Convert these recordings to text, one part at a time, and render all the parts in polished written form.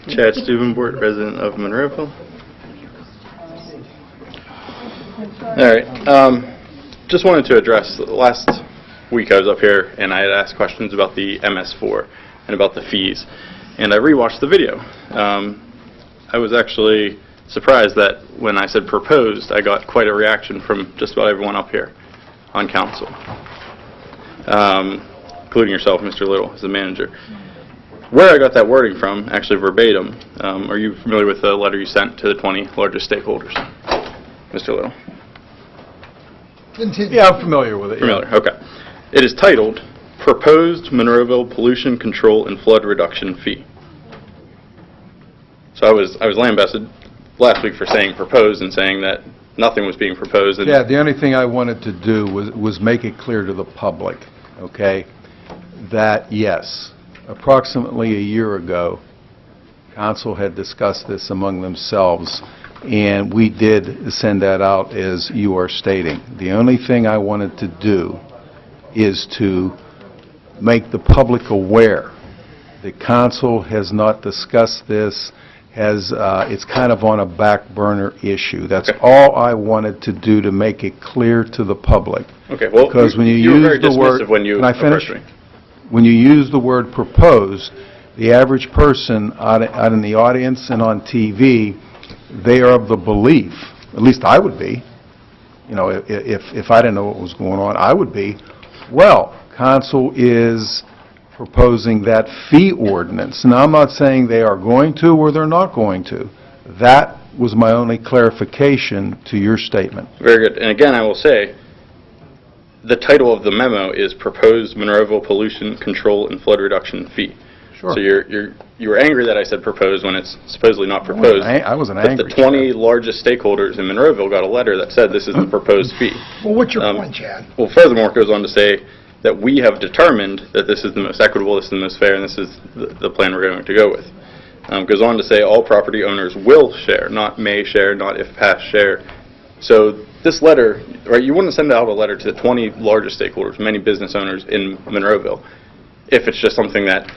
Chad Stubenbort, resident of Monroeville. All right. Just wanted to address, last week I was up here and I had asked questions about the MS4 and about the fees. And I rewatched the video. I was actually surprised that when I said proposed, I got quite a reaction from just about everyone up here on council, including yourself, Mr. Little, as the manager. Where I got that wording from, actually verbatim, are you familiar with the letter you sent to the 20 largest stakeholders, Mr. Little? Yeah, I'm familiar with it. Familiar, okay. It is titled, Proposed Monroeville Pollution Control and Flood Reduction Fee. So I was lambasted last week for saying proposed and saying that nothing was being proposed. And Yeah, the only thing I wanted to do was make it clear to the public, okay, that yes, approximately a year ago, council had discussed this among themselves, and we did send that out as you are stating. The only thing I wanted to do is to make the public aware that council has not discussed this, it's kind of on a back burner issue. That's Okay. all I wanted to do to make it clear to the public. Okay, well, Because when you were use very the word, dismissive when you can I finish? approached me. When you use the word proposed, the average person out in the audience and on TV, they are of the belief, at least I would be, you know, if I didn't know what was going on, I would be, well, council is proposing that fee ordinance. Now, I'm not saying they are going to or they're not going to. That was my only clarification to your statement. Very good. And again, I will say, the title of the memo is Proposed Monroeville Pollution Control and Flood Reduction Fee. Sure. So you were angry that I said proposed when it's supposedly not proposed. I wasn't but angry. the 20 largest stakeholders in Monroeville got a letter that said this is the proposed fee. Well, what's your point, Chad? Well, furthermore, it goes on to say that we have determined that this is the most equitable, this is the most fair, and this is the plan we're going to go with. Goes on to say all property owners will share, not may share, not if past share. So this letter, right, you wouldn't send out a letter to the 20 largest stakeholders, many business owners in Monroeville, if it's just something that,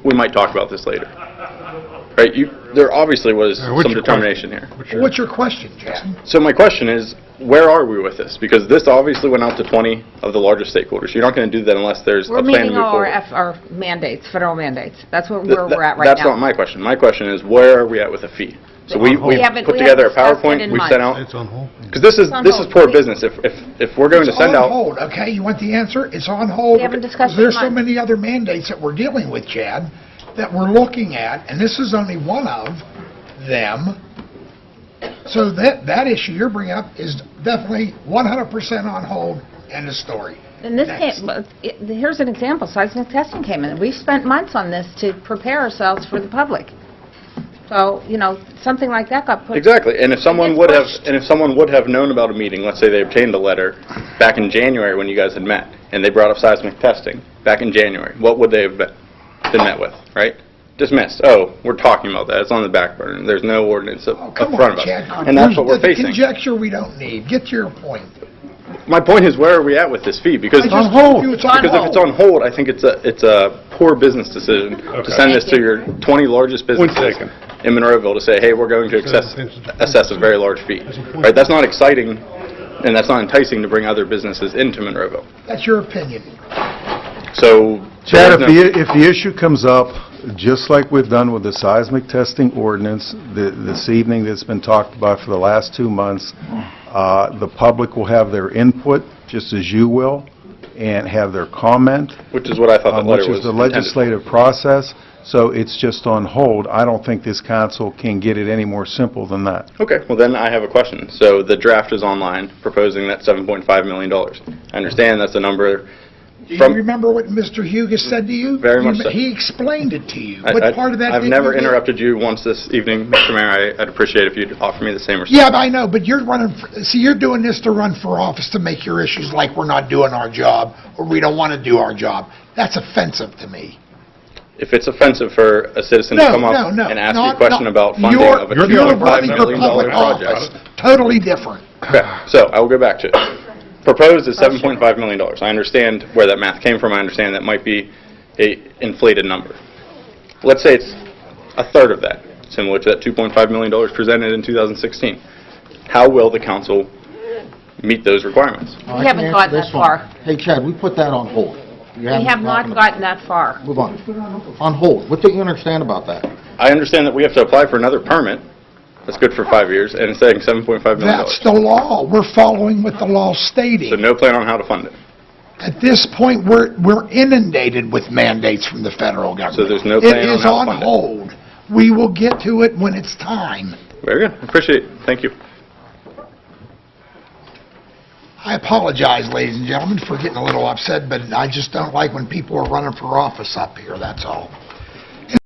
we might talk about this later. Right? There obviously was some determination here. What's your question, Chad? So my question is, where are we with this? Because this obviously went out to 20 of the largest stakeholders. You're not going to do that unless there's a plan to move forward. We're meeting our mandates, federal mandates. That's where we're at right now. That's not my question. My question is, where are we at with a fee? So we put together a PowerPoint, we sent out. It's on hold. Because this is poor business. If we're going to send out. It's on hold, okay? You want the answer? It's on hold. We haven't discussed it There's so in many other mandates that we're dealing with, Chad, that we're looking at, and this is only one of them. So that issue you're bringing up is definitely 100% on hold. End of story. And this Next. here's an example. Seismic testing came in. We've spent months on this to prepare ourselves for the public. So, you know, something like that got put. Exactly. And if someone It's would have, pushed. and if someone would have known about a meeting, let's say they obtained a letter back in January when you guys had met, and they brought up seismic testing back in January, what would they have been met with, right? Dismissed. Oh, we're talking about that. It's on the back burner. There's no ordinance up Come front on, of Chad. us. And that's what we're facing. Conjecture we don't need. Get to your point. My point is, where are we at with this fee? Because I just told you it's on because if it's hold. on hold, I think it's a poor business decision to send this to your 20 largest businesses in Monroeville to say, hey, we're going to assess a very large fee. Right? That's not exciting, and that's not enticing to bring other businesses into Monroeville. That's your opinion. So, Chad, if the issue comes up, just like we've done with the seismic testing ordinance this evening that's been talked about for the last 2 months, the public will have their input, just as you will, and have their comment. which is what I thought the letter was Which is the intended for. legislative process, so it's just on hold. I don't think this council can get it any more simple than that. Okay, well then I have a question. So the draft is online proposing that $7.5 million. I understand that's a number. Do you remember what Mr. Hugus said to you? Very much so. He explained it to you. What part of that I've did never you get? interrupted you once this evening, Mr. Mayor. I'd appreciate if you'd offer me the same respect. Yeah, I know, but you're running. See, you're doing this to run for office to make your issues like we're not doing our job or we don't want to do our job. That's offensive to me. If it's offensive for a citizen to come up and ask you a question about funding of a You're $2.5 running for million public project, office. Totally different. Okay, so I will go back to it. Proposed is $7.5 million. I understand where that math came from. I understand that might be a inflated number. Let's say it's a third of that, similar to that $2.5 million presented in 2016. How will the council meet those requirements? We haven't gotten that far. Hey, Chad, we put that on hold. We have not gotten that far. Move on. On hold. What don't you understand about that? I understand that we have to apply for another permit. That's good for 5 years, and it's saying $7.5 million. That's the law. We're following what the law So stating. no plan on how to fund it. At this point, we're inundated with mandates from the federal government. So there's no plan on It is how to on fund it. hold. We will get to it when it's time. Very good. Appreciate it. Thank you. I apologize, ladies and gentlemen, for getting a little upset, but I just don't like when people are running for office up here, that's all.